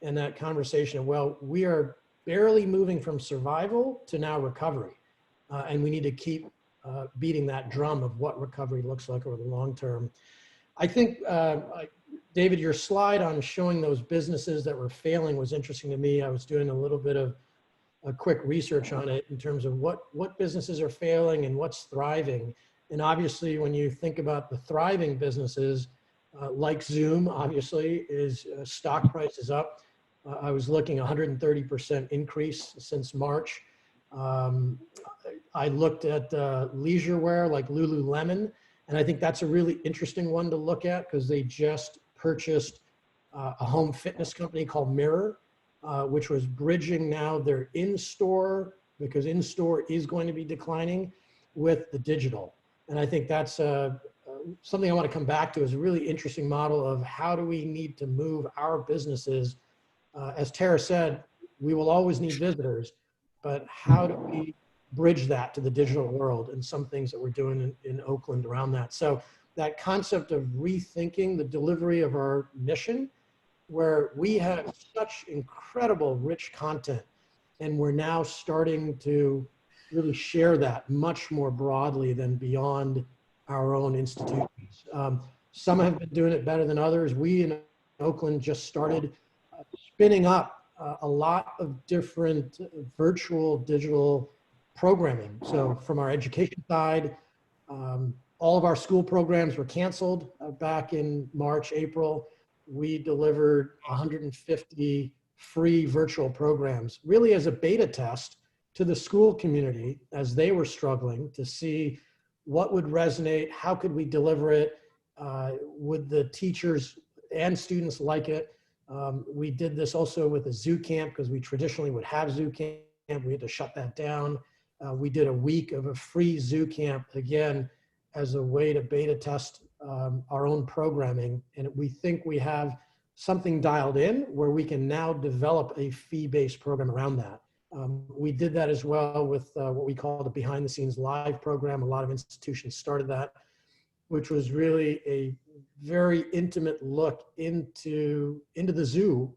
and that conversation of, well, we are barely moving from survival to now recovery. And we need to keep beating that drum of what recovery looks like over the long term. I think, David, your slide on showing those businesses that were failing was interesting to me. I was doing a little bit of a quick research on it in terms of what businesses are failing and what's thriving. And obviously, when you think about the thriving businesses, like Zoom, obviously, is stock price is up. I was looking 130% increase since March. I looked at leisure wear like Lululemon, and I think that's a really interesting one to look at because they just purchased a home fitness company called Mirror, which was bridging now their in-store, because in-store is going to be declining, with the digital. And I think that's something I want to come back to, is a really interesting model of how do we need to move our businesses. As Tara said, we will always need visitors, but how do we bridge that to the digital world, and some things that we're doing in Oakland around that. So that concept of rethinking the delivery of our mission, where we have such incredible rich content, and we're now starting to really share that much more broadly than beyond our own institutions. Some have been doing it better than others. We in Oakland just started spinning up a lot of different virtual digital programming. So from our education side, all of our school programs were canceled back in March, April. We delivered 150 free virtual programs, really as a beta test to the school community as they were struggling to see what would resonate, how could we deliver it, would the teachers and students like it. We did this also with a zoo camp, because we traditionally would have zoo camp. We had to shut that down. We did a week of a free zoo camp, again, as a way to beta test our own programming. And we think we have something dialed in where we can now develop a fee-based program around that. We did that as well with what we call the behind the scenes live program. A lot of institutions started that, which was really a very intimate look into the zoo,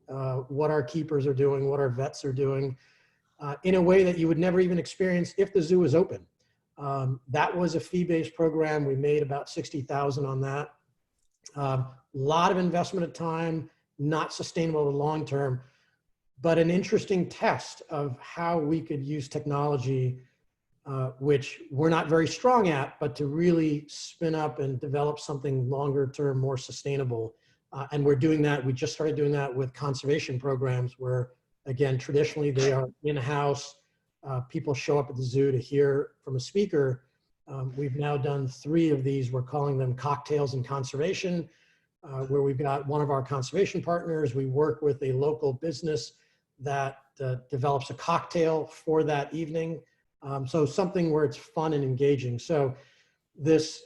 what our keepers are doing, what our vets are doing, in a way that you would never even experience if the zoo was open. That was a fee-based program. We made about $60,000 on that. A lot of investment of time, not sustainable in the long term, but an interesting test of how we could use technology, which we're not very strong at, but to really spin up and develop something longer term, more sustainable. And we're doing that. We just started doing that with conservation programs where, again, traditionally they are in-house. People show up at the zoo to hear from a speaker. We've now done 3 of these. We're calling them Cocktails in Conservation, where we've got one of our conservation partners. We work with a local business that develops a cocktail for that evening. So something where it's fun and engaging. So this,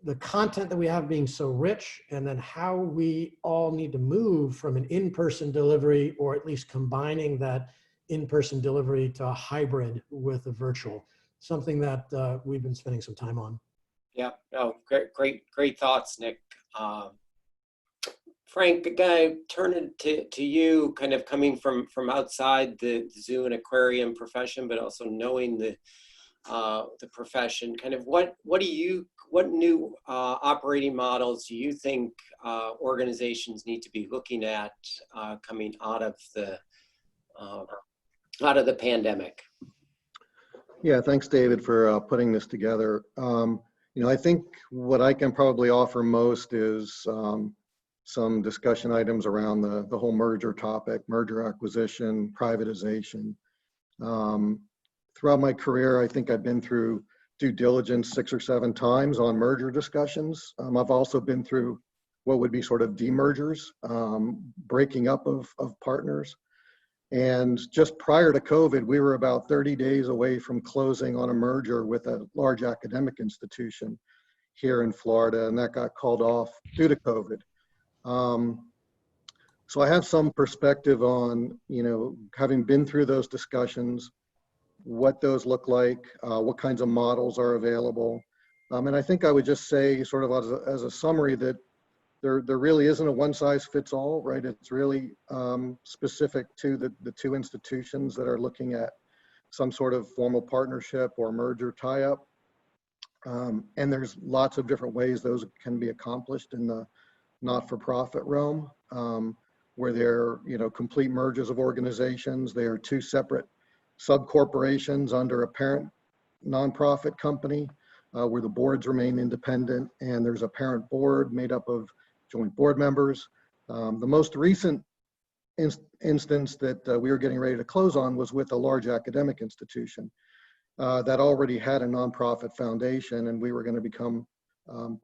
the content that we have being so rich, and then how we all need to move from an in-person delivery, or at least combining that in-person delivery to a hybrid with a virtual, something that we've been spending some time on. Yeah, no, great thoughts, Nick. Frank, I turn it to you, kind of coming from outside the zoo and aquarium profession, but also knowing the profession. Kind of what new operating models do you think organizations need to be looking at coming out of the pandemic? Yeah, thanks, David, for putting this together. I think what I can probably offer most is some discussion items around the whole merger topic, merger acquisition, privatization. Throughout my career, I think I've been through due diligence 6 or 7 times on merger discussions. I've also been through what would be sort of demergers, breaking up of partners. And just prior to COVID, we were about 30 days away from closing on a merger with a large academic institution here in Florida, and that got called off due to COVID. So I have some perspective on, having been through those discussions, what those look like, what kinds of models are available. And I think I would just say, sort of as a summary, that there really isn't a one size fits all, right? It's really specific to the two institutions that are looking at some sort of formal partnership or merger tie-up. And there's lots of different ways those can be accomplished in the not-for-profit realm, where they're, complete mergers of organizations. They are two separate sub-corporations under a parent nonprofit company, where the boards remain independent, and there's a parent board made up of joint board members. The most recent instance that we were getting ready to close on was with a large academic institution that already had a nonprofit foundation, and we were going to become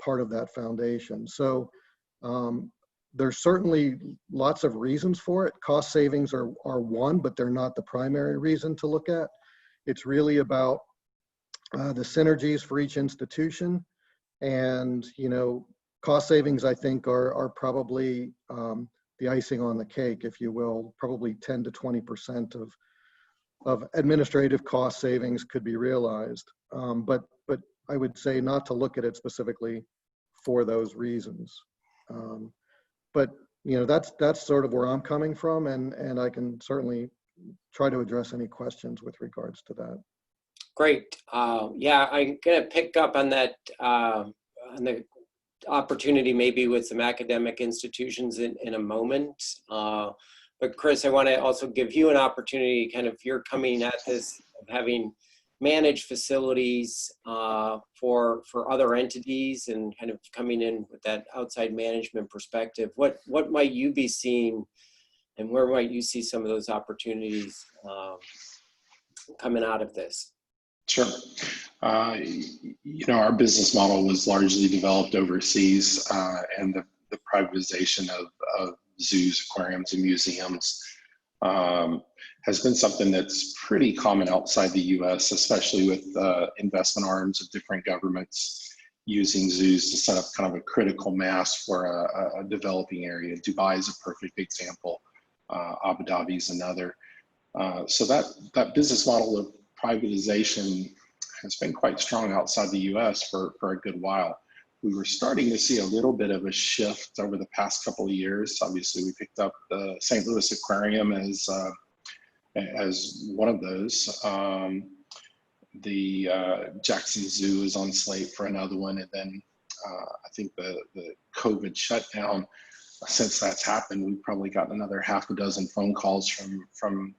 part of that foundation. So there's certainly lots of reasons for it. Cost savings are one, but they're not the primary reason to look at. It's really about the synergies for each institution, and cost savings, I think, are probably the icing on the cake, if you will. Probably 10 to 20% of administrative cost savings could be realized, but I would say not to look at it specifically for those reasons. But that's sort of where I'm coming from, and I can certainly try to address any questions with regards to that. Great. Yeah, I'm going to pick up on that, on the opportunity maybe with some academic institutions in a moment. But Chris, I want to also give you an opportunity, kind of, you're coming at this of having managed facilities for other entities, and kind of coming in with that outside management perspective. What might you be seeing, and where might you see some of those opportunities coming out of this? Sure. Our business model was largely developed overseas, and the privatization of zoos, aquariums, and museums has been something that's pretty common outside the U.S., especially with investment arms of different governments using zoos to set up kind of a critical mass for a developing area. Dubai is a perfect example. Abu Dhabi is another. So that business model of privatization has been quite strong outside the US for a good while. We were starting to see a little bit of a shift over the past couple of years. Obviously, we picked up the St. Louis Aquarium as one of those. The Jackson Zoo is on slate for another one, and then I think the COVID shutdown, since that's happened, we've probably gotten another half a dozen phone calls from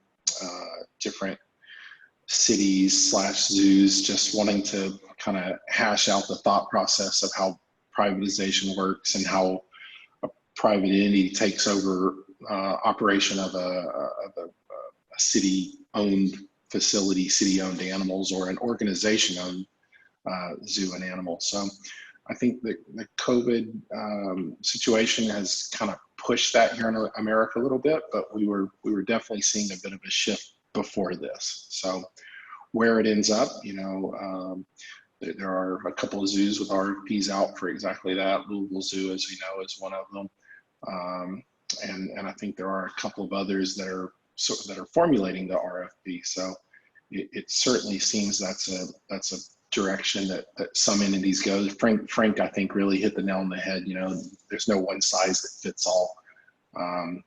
different cities / zoos just wanting to kind of hash out the thought process of how privatization works and how a private entity takes over operation of a city-owned facility, city-owned animals, or an organization-owned zoo and animal. So I think the COVID situation has kind of pushed that here in America a little bit, but we were definitely seeing a bit of a shift before this. So where it ends up, there are a couple of zoos with RFPs out for exactly that. Louisville Zoo, as we know, is one of them, and I think there are a couple of others that are formulating the RFP. So it certainly seems that's a direction that some entities go. Frank, I think, really hit the nail on the head. There's no one size that fits all.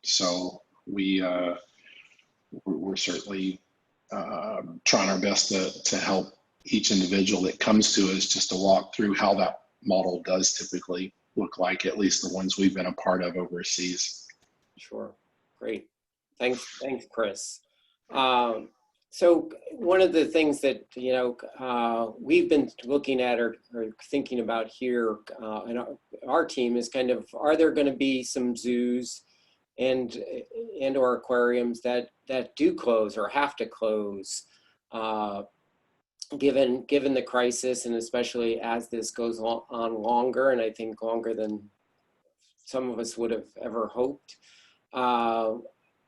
So we're certainly trying our best to help each individual that comes to us, just to walk through how that model does typically look like, at least the ones we've been a part of overseas. Sure. Great. Thanks, Chris. So one of the things that, we've been looking at or thinking about here in our team is kind of, are there going to be some zoos and or aquariums that do close or have to close, given the crisis, and especially as this goes on longer, and I think longer than some of us would have ever hoped.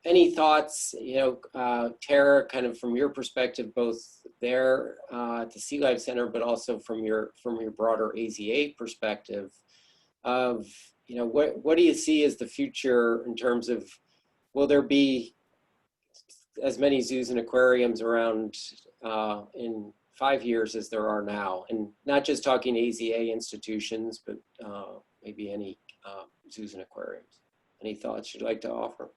Any thoughts, Tara, kind of from your perspective, both there at the SeaLife Center, but also from your broader AZA perspective, of what do you see as the future in terms of, will there be as many zoos and aquariums around in 5 years as there are now? And not just talking AZA institutions, but maybe any zoos and aquariums. Any thoughts you'd like to offer?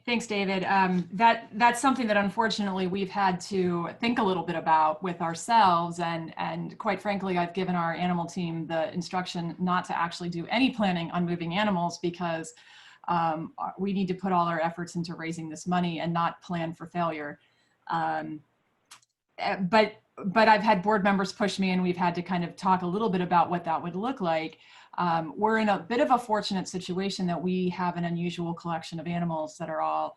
Thanks, David. That's something that unfortunately we've had to think a little bit about with ourselves, and quite frankly, I've given our animal team the instruction not to actually do any planning on moving animals, because we need to put all our efforts into raising this money and not plan for failure. But I've had board members push me, and we've had to kind of talk a little bit about what that would look like. We're in a bit of a fortunate situation that we have an unusual collection of animals that are all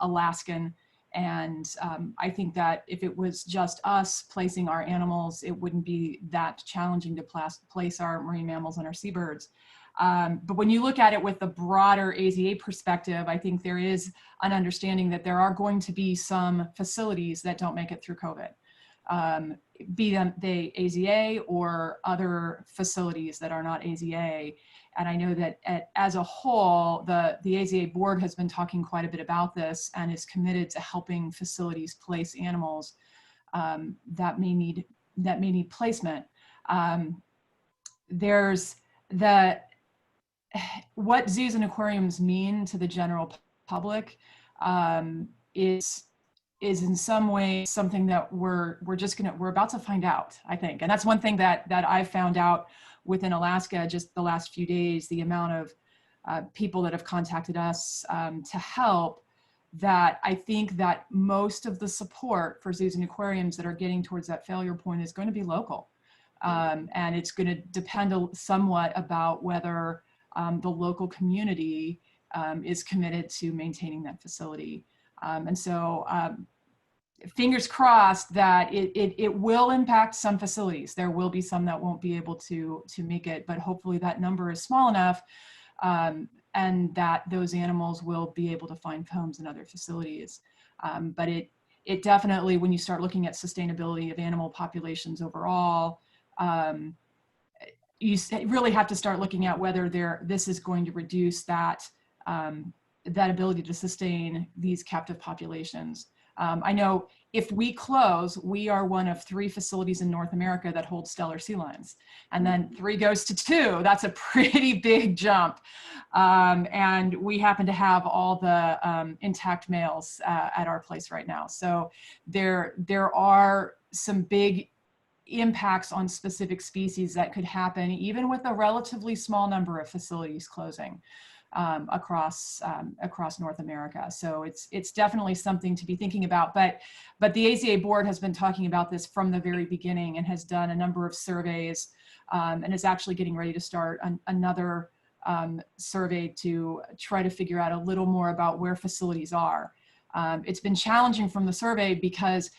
Alaskan. And I think that if it was just us placing our animals, it wouldn't be that challenging to place our marine mammals and our seabirds. But when you look at it with the broader AZA perspective, I think there is an understanding that there are going to be some facilities that don't make it through COVID. Be them they AZA or other facilities that are not AZA. And I know that as a whole, the AZA board has been talking quite a bit about this and is committed to helping facilities place animals that may need placement. There's what zoos and aquariums mean to the general public is in some way something that we're about to find out, I think. And that's one thing that I've found out within Alaska just the last few days, the amount of people that have contacted us to help, that I think that most of the support for zoos and aquariums that are getting towards that failure point is going to be local. And it's going to depend somewhat about whether the local community is committed to maintaining that facility. And so fingers crossed that it will impact some facilities. There will be some that won't be able to make it, but hopefully that number is small enough and that those animals will be able to find homes in other facilities. But it definitely, when you start looking at sustainability of animal populations overall, you really have to start looking at whether this is going to reduce that ability to sustain these captive populations. I know if we close, we are one of 3 facilities in North America that hold stellar sea lions. And then 3 goes to 2, that's a pretty big jump. And we happen to have all the intact males at our place right now. So there are some big impacts on specific species that could happen even with a relatively small number of facilities closing across North America. So it's definitely something to be thinking about. But the AZA board has been talking about this from the very beginning and has done a number of surveys and is actually getting ready to start another survey to try to figure out a little more about where facilities are. It's been challenging from the survey because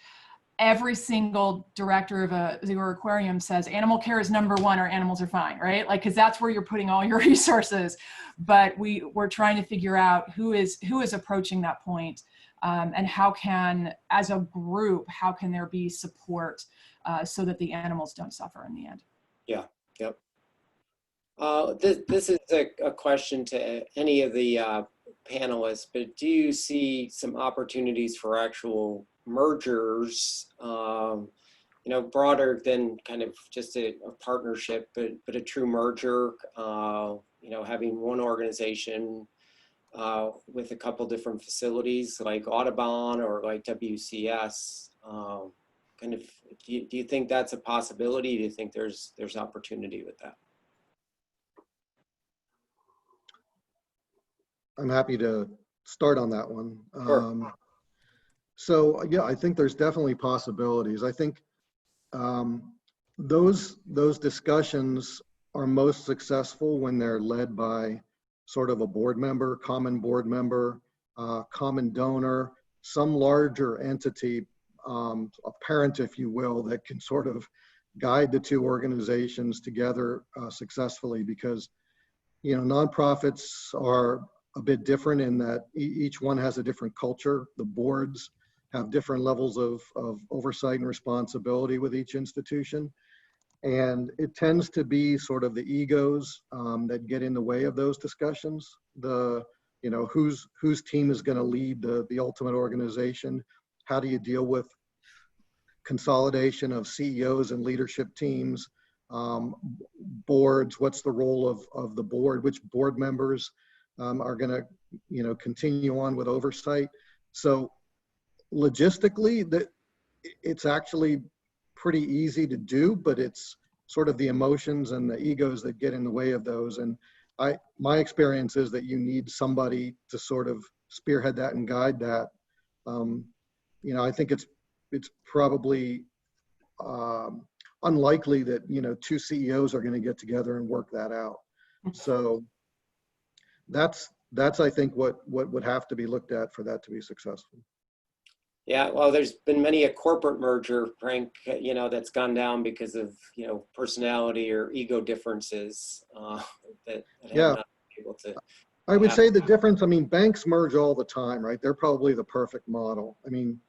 every single director of a zoo or aquarium says animal care is number 1, our animals are fine, right? Like, because that's where you're putting all your resources. But we're trying to figure out who is approaching that point, and how can, as a group, how can there be support so that the animals don't suffer in the end? Yeah, yep. This is a question to any of the panelists, but do you see some opportunities for actual mergers, broader than kind of just a partnership, but a true merger, having one organization with a couple different facilities like Audubon or like WCS? Do you think that's a possibility? Do you think there's opportunity with that? I'm happy to start on that one. Sure. So yeah, I think there's definitely possibilities. I think those discussions are most successful when they're led by sort of a board member, common donor, some larger entity, a parent, if you will, that can sort of guide the 2 organizations together successfully, because nonprofits are a bit different in that each one has a different culture. The boards have different levels of oversight and responsibility with each institution. And it tends to be sort of the egos that get in the way of those discussions. Whose team is going to lead the ultimate organization? How do you deal with consolidation of CEOs and leadership teams? boards, what's the role of the board, which board members are going to, you know, continue on with oversight. So logistically, it's actually pretty easy to do, but it's sort of the emotions and the egos that get in the way of those. And my experience is that you need somebody to sort of spearhead that and guide that. You know, I think it's probably unlikely that, you know, two CEOs are going to get together and work that out. So that's I think what would have to be looked at for that to be successful. Yeah, well, there's been many a corporate merger, Frank, you know, that's gone down because of, you know, personality or ego differences that Yeah. have not been able to. I would say the difference, I mean, banks merge all the time, right? They're probably the perfect model. I mean,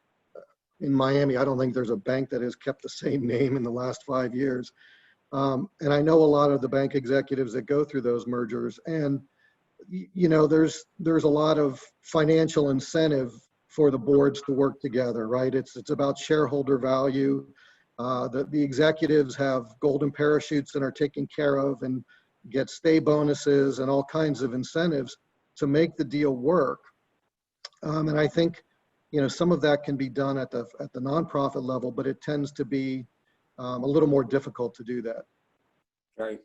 in Miami, I don't think there's a bank that has kept the same name in the last 5 years. And I know a lot of the bank executives that go through those mergers, and, you know, there's a lot of financial incentive for the boards to work together, right? It's about shareholder value. The executives have golden parachutes and are taken care of and get stay bonuses and all kinds of incentives to make the deal work. And I think, you know, some of that can be done at the nonprofit level, but it tends to be a little more difficult to do that. Right.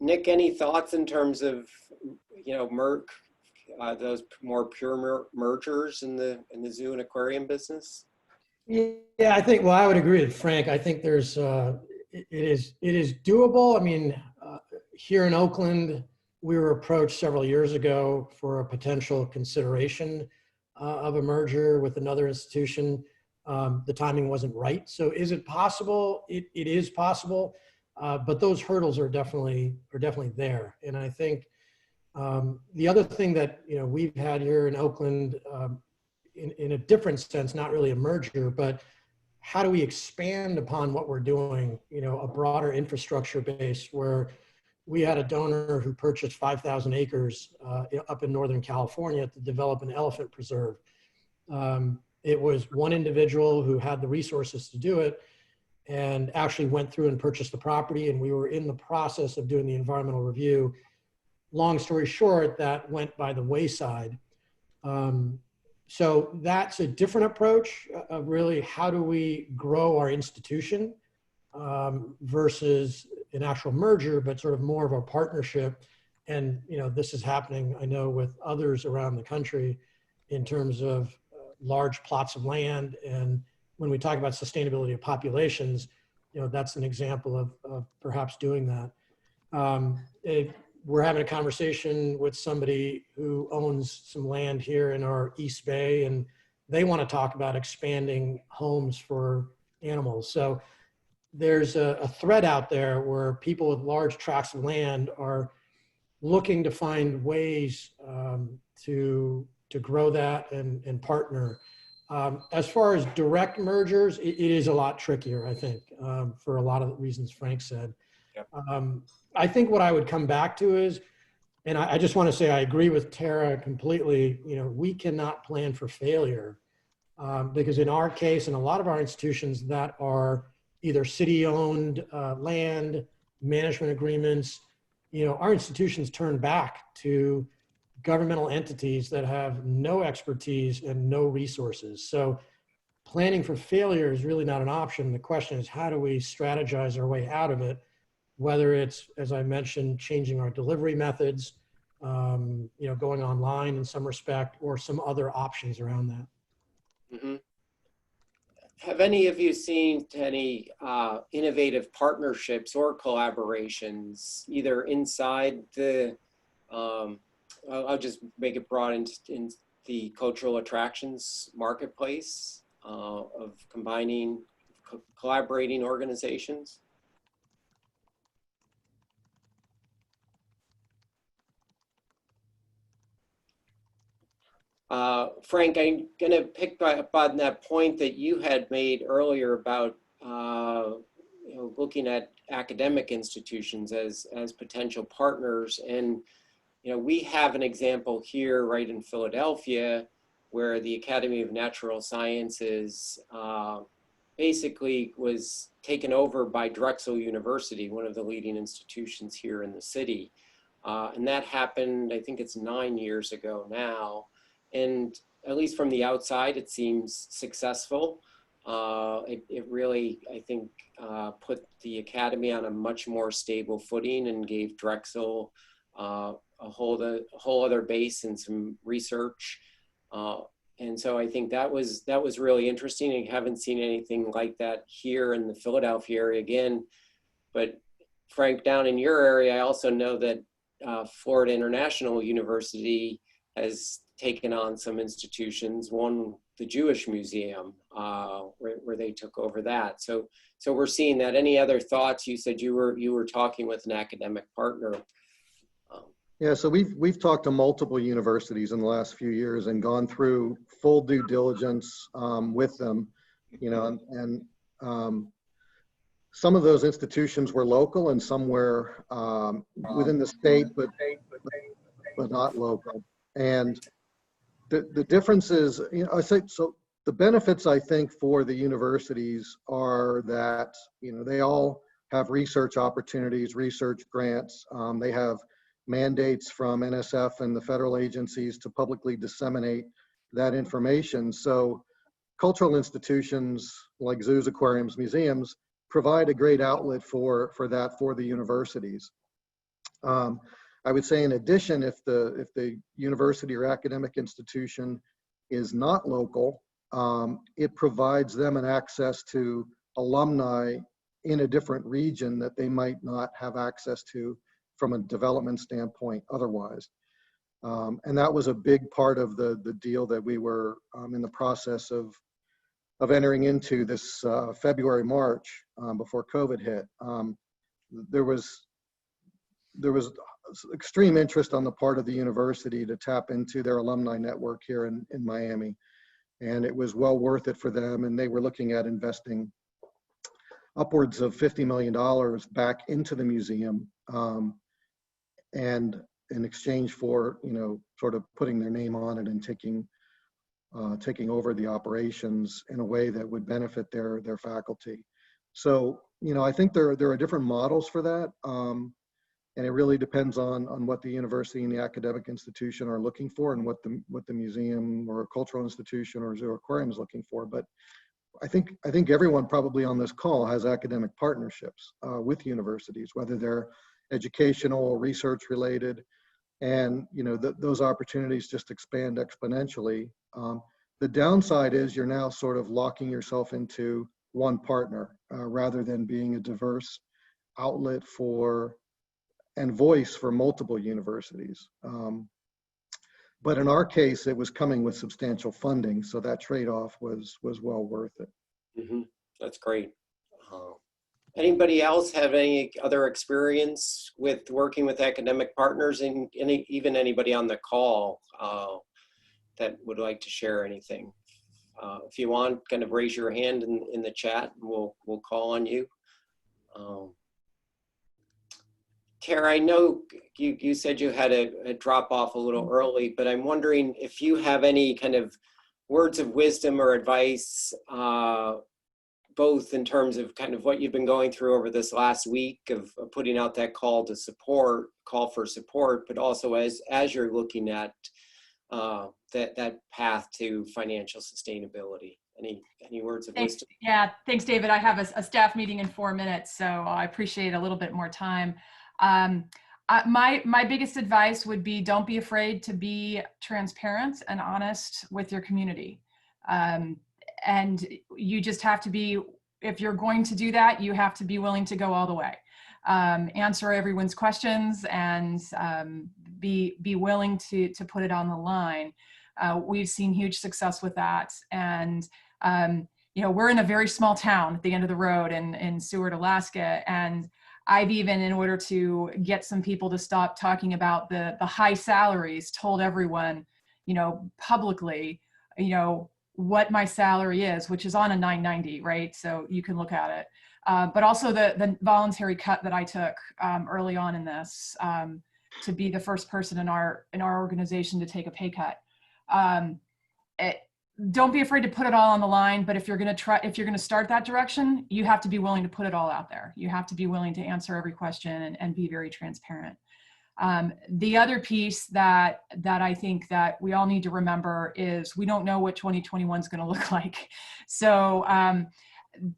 Nick, any thoughts in terms of, you know, those more pure mergers in the zoo and aquarium business? Yeah, I think, well, I would agree with Frank. I think there's, it is doable. I mean, here in Oakland, we were approached several years ago for a potential consideration of a merger with another institution. The timing wasn't right. So is it possible? It is possible, but those hurdles are definitely there. And I think the other thing that, you know, we've had here in Oakland, in a different sense, not really a merger, but how do we expand upon what we're doing, you know, a broader infrastructure base, where we had a donor who purchased 5,000 acres up in Northern California to develop an elephant preserve. It was one individual who had the resources to do it and actually went through and purchased the property, and we were in the process of doing the environmental review. Long story short, that went by the wayside. So that's a different approach of really how do we grow our institution versus an actual merger, but sort of more of a partnership. And, you know, this is happening, I know, with others around the country in terms of large plots of land. And when we talk about sustainability of populations, you know, that's an example of perhaps doing that. We're having a conversation with somebody who owns some land here in our East Bay, and they want to talk about expanding homes for animals. So there's a thread out there where people with large tracts of land are looking to find ways to grow that and partner. As far as direct mergers, it is a lot trickier, I think, for a lot of the reasons Frank said. Yep. I think what I would come back to is, and I just want to say I agree with Tara completely, you know, we cannot plan for failure because in our case, and a lot of our institutions that are either city-owned land, management agreements, you know, our institutions turn back to governmental entities that have no expertise and no resources. So planning for failure is really not an option. The question is, how do we strategize our way out of it? Whether it's, as I mentioned, changing our delivery methods, you know, going online in some respect, or some other options around that. Mm-hmm. Have any of you seen any innovative partnerships or collaborations, either inside the, I'll just make it broad in the cultural attractions marketplace of combining, collaborating organizations? Frank, I'm going to pick up on that point that you had made earlier about you know, looking at academic institutions as potential partners. And you know, we have an example here right in Philadelphia where the Academy of Natural Sciences basically was taken over by Drexel University, one of the leading institutions here in the city. And that happened, I think it's 9 years ago now. And at least from the outside, it seems successful. It really, I think, put the academy on a much more stable footing and gave Drexel a whole other base and some research. And so I think that was really interesting. I haven't seen anything like that here in the Philadelphia area again. But Frank, down in your area, I also know that Florida International University has taken on some institutions. One, the Jewish Museum, where they took over that. So we're seeing that. Any other thoughts? You said you were talking with an academic partner. Yeah, so we've talked to multiple universities in the last few years and gone through full due diligence with them, you know, and some of those institutions were local and some were within the state, but not local. And the differences, you know, I say, so the benefits I think for the universities are that, you know, they all have research opportunities, research grants. They have mandates from NSF and the federal agencies to publicly disseminate that information. So cultural institutions like zoos, aquariums, museums provide a great outlet for that for the universities. I would say in addition, if the university or academic institution is not local, it provides them an access to alumni in a different region that they might not have access to from a development standpoint otherwise. And that was a big part of the deal that we were in the process of entering into this February, March, before COVID hit. There was extreme interest on the part of the university to tap into their alumni network here in Miami. And it was well worth it for them. And they were looking at investing upwards of $50 million back into the museum, and in exchange for, you know, sort of putting their name on it and taking over the operations in a way that would benefit their faculty. So, you know, I think there are different models for that. And it really depends on what the university and the academic institution are looking for and what the museum or a cultural institution or zoo aquarium is looking for. But I think everyone probably on this call has academic partnerships with universities, whether they're educational, research related, and you know those opportunities just expand exponentially. The downside is you're now sort of locking yourself into one partner rather than being a diverse outlet for and voice for multiple universities. But in our case, it was coming with substantial funding, so that trade-off was well worth it. Mm-hmm. That's great. Anybody else have any other experience with working with academic partners, and even anybody on the call that would like to share anything? If you want, kind of raise your hand in the chat, and we'll call on you. Tara, I know you said you had a drop off a little early, but I'm wondering if you have any kind of words of wisdom or advice, both in terms of kind of what you've been going through over this last week of putting out that call for support, but also as you're looking at that path to financial sustainability. Any words of wisdom? Yeah, thanks, David. I have a staff meeting in 4 minutes, so I appreciate a little bit more time. My biggest advice would be don't be afraid to be transparent and honest with your community. And you just have to be, if you're going to do that, you have to be willing to go all the way. Answer everyone's questions and be willing to put it on the line. We've seen huge success with that. And you know, we're in a very small town at the end of the road in Seward, Alaska. And I've even, in order to get some people to stop talking about the high salaries, told everyone, you know, publicly, you know, what my salary is, which is on a 990, right? So you can look at it. But also the voluntary cut that I took early on in this, to be the first person in our organization to take a pay cut. don't be afraid to put it all on the line, but if you're going to start that direction, you have to be willing to put it all out there. You have to be willing to answer every question and be very transparent. The other piece that I think that we all need to remember is we don't know what 2021 is going to look like. So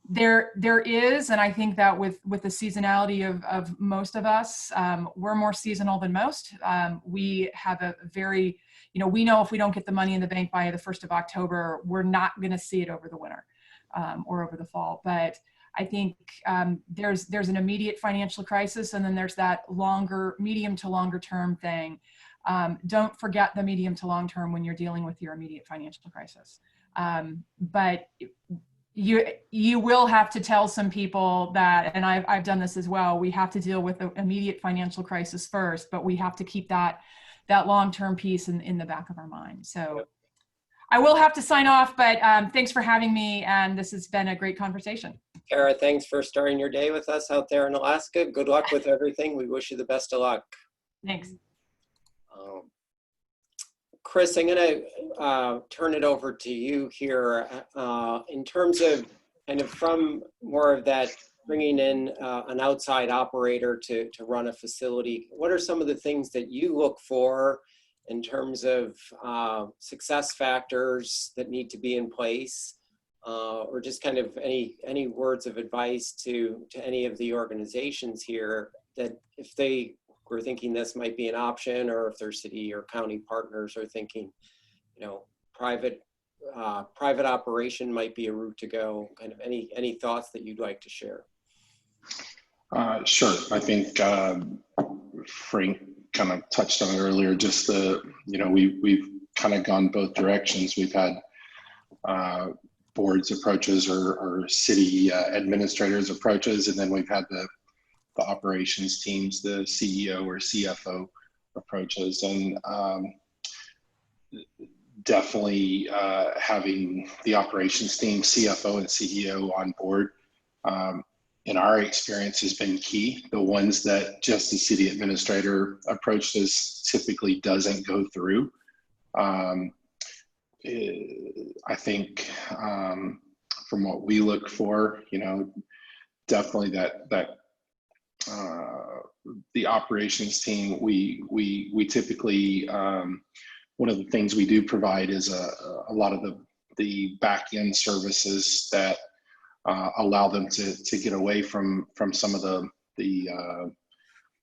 there is, and I think that with the seasonality of most of us, we're more seasonal than most. We have a very, we know if we don't get the money in the bank by the 1st of October, we're not going to see it over the winter or over the fall. But I think there's an immediate financial crisis, and then there's that medium to longer term thing. Don't forget the medium to long term when you're dealing with your immediate financial crisis. But you will have to tell some people that, and I've done this as well, we have to deal with the immediate financial crisis first, but we have to keep that long-term piece in the back of our mind. So I will have to sign off, but thanks for having me, and this has been a great conversation. Kara, thanks for starting your day with us out there in Alaska. Good luck with everything. We wish you the best of luck. Thanks. Chris, I'm going to turn it over to you here in terms of kind of from more of that bringing in an outside operator to run a facility. What are some of the things that you look for in terms of success factors that need to be in place, or just kind of any words of advice to any of the organizations here that if they were thinking this might be an option, or if their city or county partners are thinking, private operation might be a route to go. Kind of any thoughts that you'd like to share? Sure. I think Frank kind of touched on it earlier. Just we've kind of gone both directions. We've had boards approaches or city administrators approaches, and then we've had the operations teams, the CEO or CFO approaches, and definitely having the operations team, CFO and CEO on board, in our experience has been key. The ones that just the city administrator approached us typically doesn't go through. I think from what we look for, definitely that the operations team, we typically, one of the things we do provide is a lot of the back end services that allow them to get away from some of the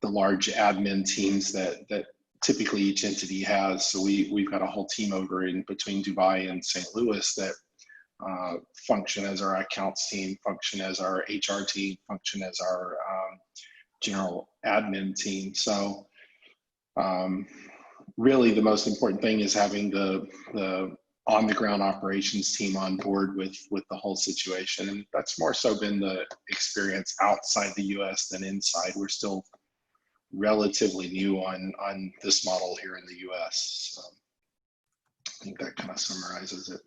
large admin teams that typically each entity has. So we've got a whole team over in between Dubai and St. Louis that function as our accounts team, function as our HR team, function as our general admin team. So really the most important thing is having the on the ground operations team on board with the whole situation. And that's more so been the experience outside the US than inside. We're still relatively new on this model here in the US. So I think that kind of summarizes it.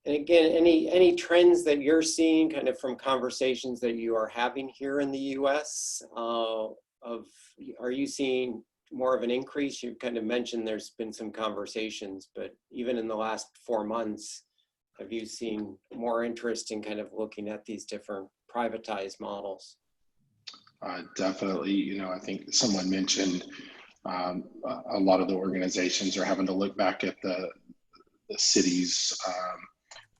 And again, any trends that you're seeing kind of from conversations that you are having here in the US are you seeing more of an increase? You kind of mentioned there's been some conversations, but even in the last 4 months, have you seen more interest in kind of looking at these different privatized models? Definitely. I think someone mentioned a lot of the organizations are having to look back at the cities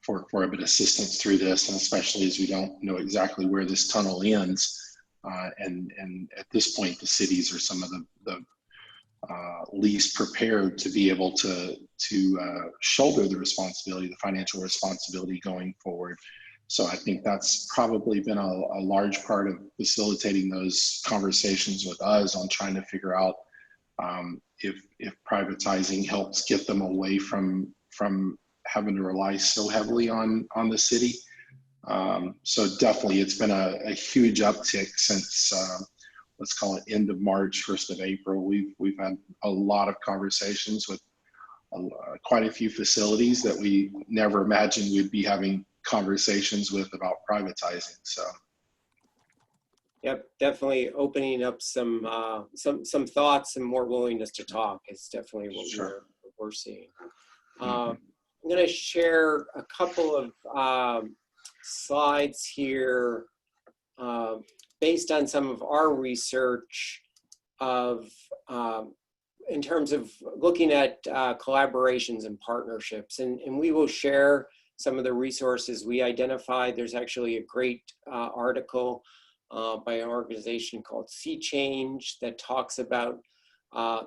for a bit of assistance through this, and especially as we don't know exactly where this tunnel ends. And at this point, the cities are some of the least prepared to be able to shoulder the responsibility, the financial responsibility going forward. So I think that's probably been a large part of facilitating those conversations with us on trying to figure out if privatizing helps get them away from having to rely so heavily on the city. So definitely it's been a huge uptick since let's call it end of March, 1st of April. We've had a lot of conversations with quite a few facilities that we never imagined we'd be having conversations with about privatizing. So yep, definitely opening up some thoughts and more willingness to talk is definitely what sure. we're seeing. I'm going to share a couple of slides here based on some of our research of in terms of looking at collaborations and partnerships, and we will share some of the resources we identified. There's actually a great article by an organization called Sea Change that talks about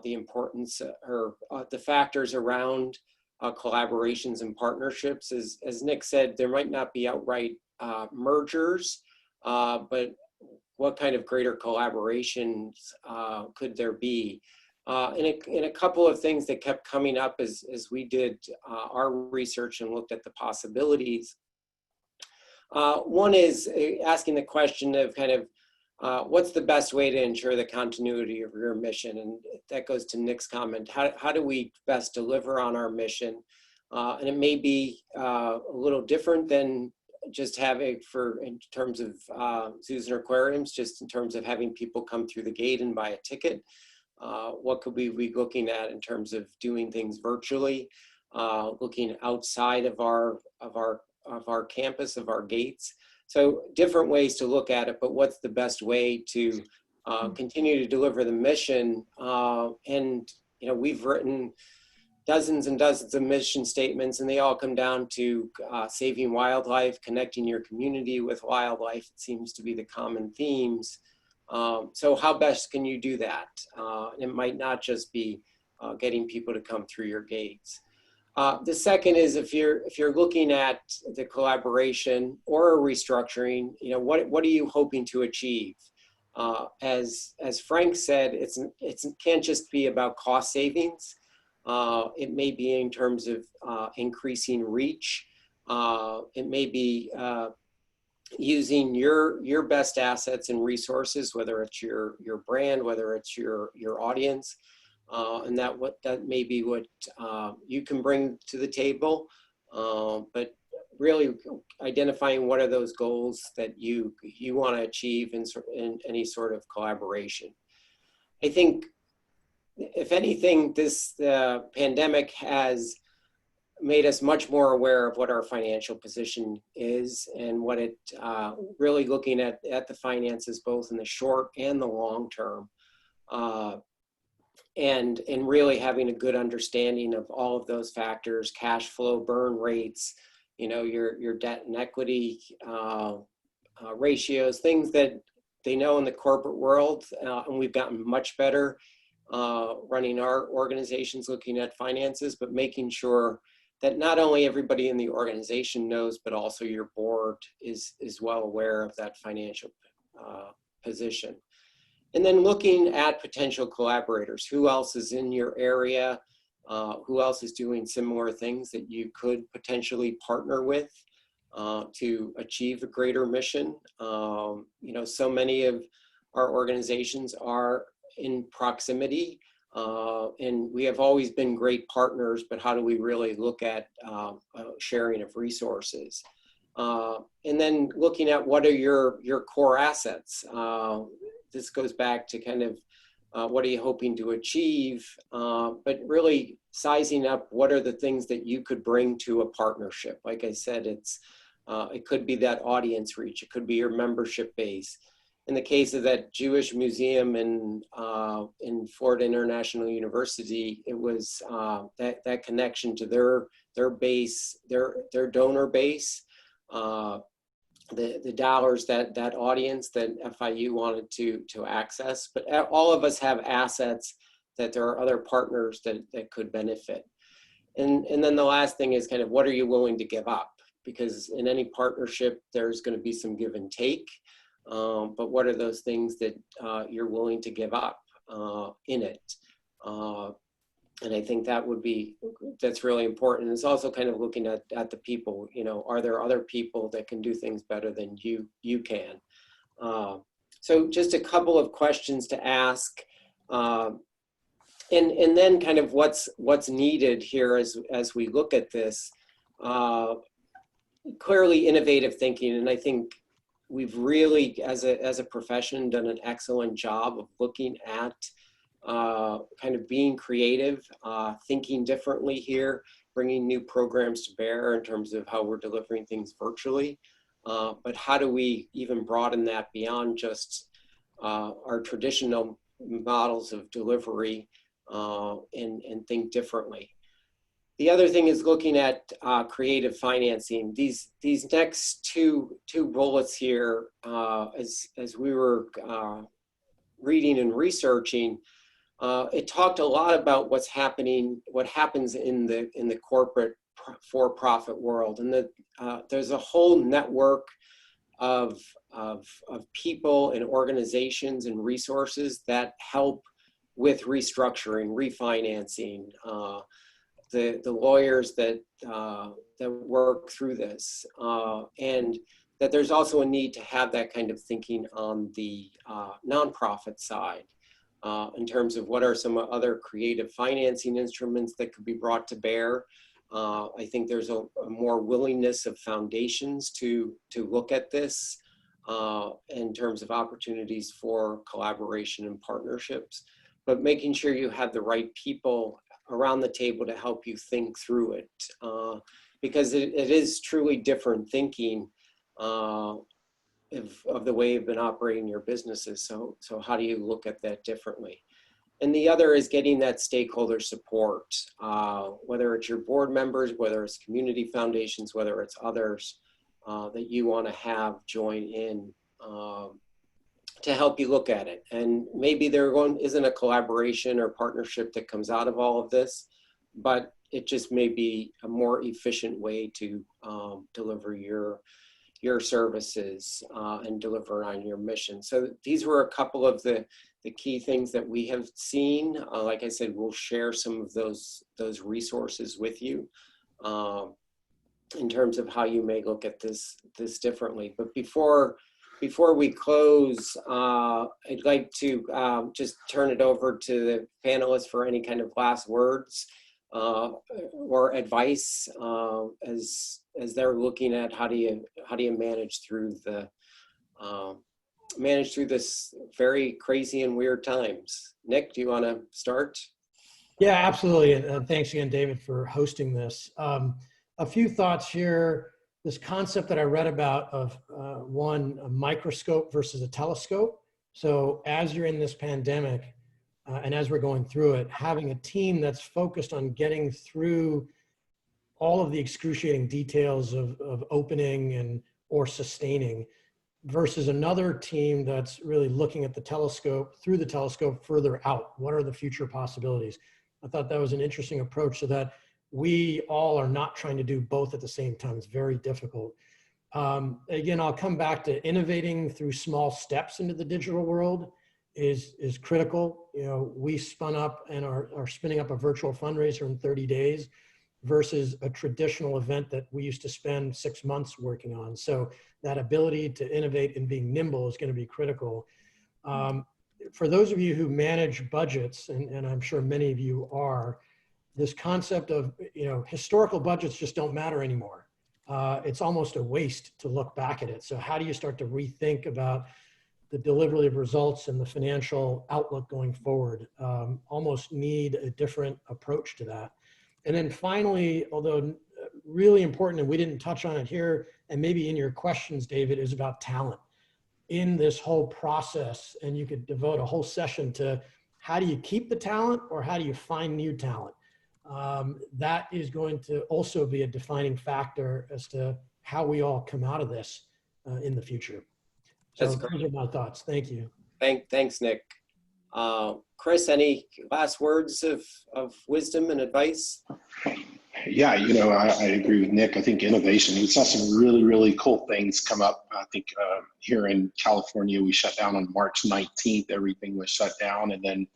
the importance or the factors around collaborations and partnerships. As Nick said, there might not be outright mergers, but what kind of greater collaborations could there be? And a couple of things that kept coming up as we did our research and looked at the possibilities. One is asking the question of kind of what's the best way to ensure the continuity of your mission? And that goes to Nick's comment. How do we best deliver on our mission? And it may be a little different than just having in terms of zoos and aquariums, just in terms of having people come through the gate and buy a ticket. What could we be looking at in terms of doing things virtually, looking outside of our campus, of our gates? So different ways to look at it, but what's the best way to continue to deliver the mission? And we've written dozens and dozens of mission statements, and they all come down to saving wildlife, connecting your community with wildlife. It seems to be the common themes. So how best can you do that? It might not just be getting people to come through your gates. The second is if you're looking at the collaboration or a restructuring, what are you hoping to achieve? As Frank said, it can't just be about cost savings. It may be in terms of increasing reach. It may be using your best assets and resources, whether it's your brand, whether it's your audience, and that may be what you can bring to the table. But really identifying what are those goals that you want to achieve in any sort of collaboration. I think, if anything, this pandemic has made us much more aware of what our financial position is and what it really looking at the finances both in the short and the long term, and really having a good understanding of all of those factors: cash flow, burn rates, your debt and equity ratios, things that they know in the corporate world, and we've gotten much better running our organizations, looking at finances, but making sure that not only everybody in the organization knows, but also your board is well aware of that financial position. And then looking at potential collaborators. Who else is in your area? Who else is doing similar things that you could potentially partner with to achieve a greater mission? So many of our organizations are in proximity. And we have always been great partners, but how do we really look at sharing of resources? And then looking at what are your core assets. This goes back to kind of what are you hoping to achieve, but really sizing up what are the things that you could bring to a partnership. Like I said, it could be that audience reach, it could be your membership base. In the case of that Jewish museum in Florida International University, it was that connection to their base, their donor base, the dollars that audience that FIU wanted to access. But all of us have assets that there are other partners that could benefit. And then the last thing is kind of what are you willing to give up? Because in any partnership, there's going to be some give and take. But what are those things that you're willing to give up in it? And I think that's really important. It's also kind of looking at the people, are there other people that can do things better than you can? So just a couple of questions to ask. And then kind of what's needed here as we look at this. Clearly innovative thinking, and I think we've really, as a profession, done an excellent job of looking at kind of being creative, thinking differently here, bringing new programs to bear in terms of how we're delivering things virtually. But how do we even broaden that beyond just our traditional models of delivery and think differently? The other thing is looking at creative financing. These next two bullets here, as we were reading and researching, it talked a lot about what happens in the corporate for-profit world, and there's a whole network of people and organizations and resources that help with restructuring, refinancing, the lawyers that work through this, and that there's also a need to have that kind of thinking on the nonprofit side in terms of what are some other creative financing instruments that could be brought to bear. I think there's a more willingness of foundations to look at this in terms of opportunities for collaboration and partnerships, but making sure you have the right people around the table to help you think through it, because it is truly different thinking of the way you've been operating your businesses. So how do you look at that differently? And the other is getting that stakeholder support, whether it's your board members, whether it's community foundations, whether it's others that you want to have join in to help you look at it. And maybe there isn't a collaboration or partnership that comes out of all of this, but it just may be a more efficient way to deliver your services and deliver on your mission. So these were a couple of the key things that we have seen. Like I said, we'll share some of those resources with you in terms of how you may look at this differently. But before we close, I'd like to just turn it over to the panelists for any kind of last words or advice as they're looking at how do you manage through this very crazy and weird times. Nick, do you want to start? Yeah, absolutely. And thanks again, David, for hosting this. A few thoughts here. This concept that I read about of a microscope versus a telescope. So as you're in this pandemic and as we're going through it, having a team that's focused on getting through all of the excruciating details of opening or sustaining versus another team that's really looking at through the telescope further out. What are the future possibilities? I thought that was an interesting approach so that we all are not trying to do both at the same time. It's very difficult. Again, I'll come back to innovating through small steps into the digital world is critical. You know, we spun up and are spinning up a virtual fundraiser in 30 days versus a traditional event that we used to spend 6 months working on. So that ability to innovate and being nimble is going to be critical. For those of you who manage budgets, and I'm sure many of you are, this concept of, historical budgets just don't matter anymore. It's almost a waste to look back at it. So how do you start to rethink about the delivery of results and the financial outlook going forward? Almost need a different approach to that. And then finally, although really important, and we didn't touch on it here, and maybe in your questions, David, is about talent in this whole process. And you could devote a whole session to how do you keep the talent or how do you find new talent? That is going to also be a defining factor as to how we all come out of this in the future. So those are my thoughts. Thank you. Thanks, Nick. Chris, any last words of wisdom and advice? Yeah, I agree with Nick. I think innovation, we saw some really, really cool things come up. I think here in California, we shut down on March 19th. Everything was shut down, and then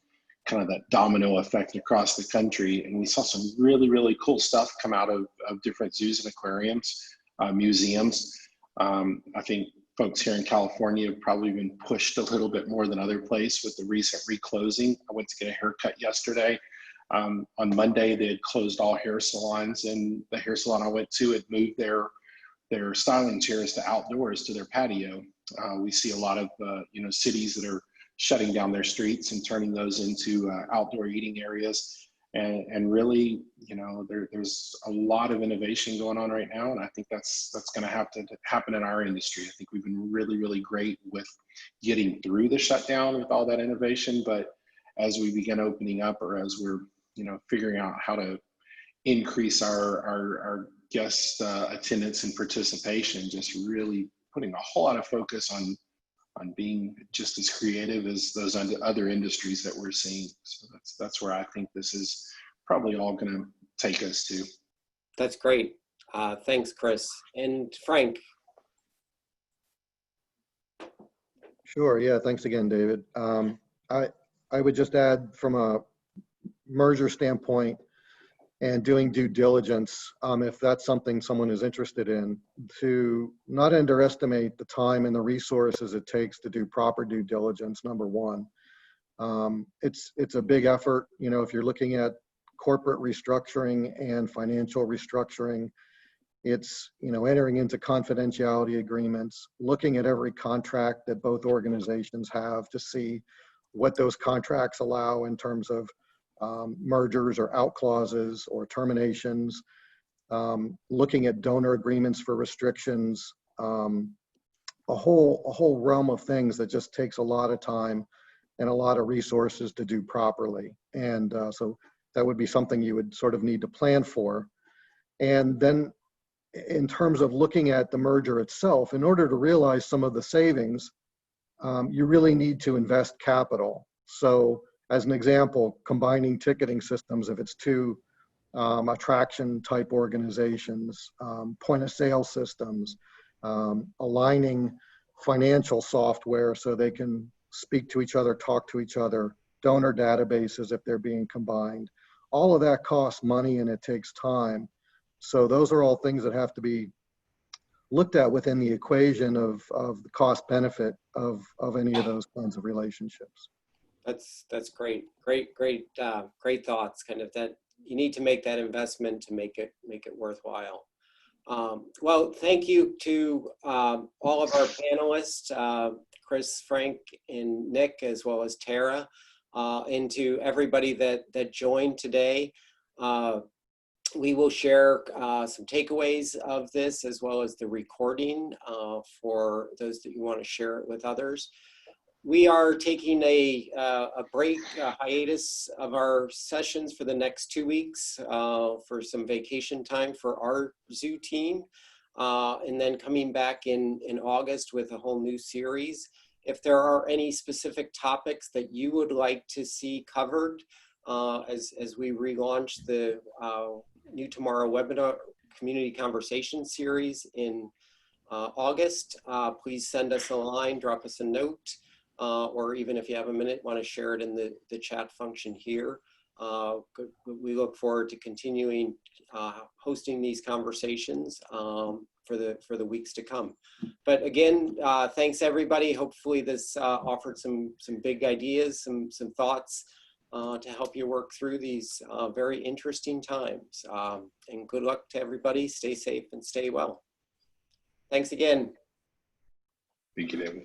kind of that domino effect across the country. And we saw some really, really cool stuff come out of different zoos and aquariums, museums. I think folks here in California have probably been pushed a little bit more than other places with the recent reclosing. I went to get a haircut yesterday. On Monday, they had closed all hair salons, and the hair salon I went to had moved their styling chairs to outdoors to their patio. We see a lot of cities that are shutting down their streets and turning those into outdoor eating areas. And really, you know, there's a lot of innovation going on right now, and I think that's going to have to happen in our industry. I think we've been really, really great with getting through the shutdown with all that innovation, but as we begin opening up, or as we're, you know, figuring out how to increase our guest attendance and participation, just really putting a whole lot of focus on being just as creative as those other industries that we're seeing. So that's where I think this is probably all going to take us to. That's great. Thanks, Chris. And Frank. Sure. Yeah. Thanks again, David. I would just add, from a merger standpoint and doing due diligence, if that's something someone is interested in, to not underestimate the time and the resources it takes to do proper due diligence, number one. It's a big effort. You know, if you're looking at corporate restructuring and financial restructuring, it's, you know, entering into confidentiality agreements, looking at every contract that both organizations have to see what those contracts allow in terms of mergers or out clauses or terminations, looking at donor agreements for restrictions, a whole realm of things that just takes a lot of time and a lot of resources to do properly. And so that would be something you would sort of need to plan for. And then in terms of looking at the merger itself, in order to realize some of the savings, you really need to invest capital. So as an example, combining ticketing systems, if it's two attraction type organizations, point of sale systems, aligning financial software so they can speak to each other, talk to each other, donor databases if they're being combined. All of that costs money and it takes time. So those are all things that have to be looked at within the equation of the cost benefit of any of those kinds of relationships. That's great. Great thoughts. Kind of that you need to make that investment to make it worthwhile. Well, thank you to all of our panelists, Chris, Frank, and Nick, as well as Tara, and to everybody that joined today. We will share some takeaways of this, as well as the recording for those that you want to share it with others. We are taking a break, a hiatus of our sessions for the next 2 weeks for some vacation time for our zoo team, and then coming back in August with a whole new series. If there are any specific topics that you would like to see covered as we relaunch the New Tomorrow webinar community conversation series in August, please send us a line, drop us a note. Or even if you have a minute, want to share it in the chat function here. We look forward to continuing hosting these conversations for the weeks to come. But again, thanks everybody. Hopefully this offered some big ideas, some thoughts to help you work through these very interesting times. And good luck to everybody. Stay safe and stay well. Thanks again. Thank you, David.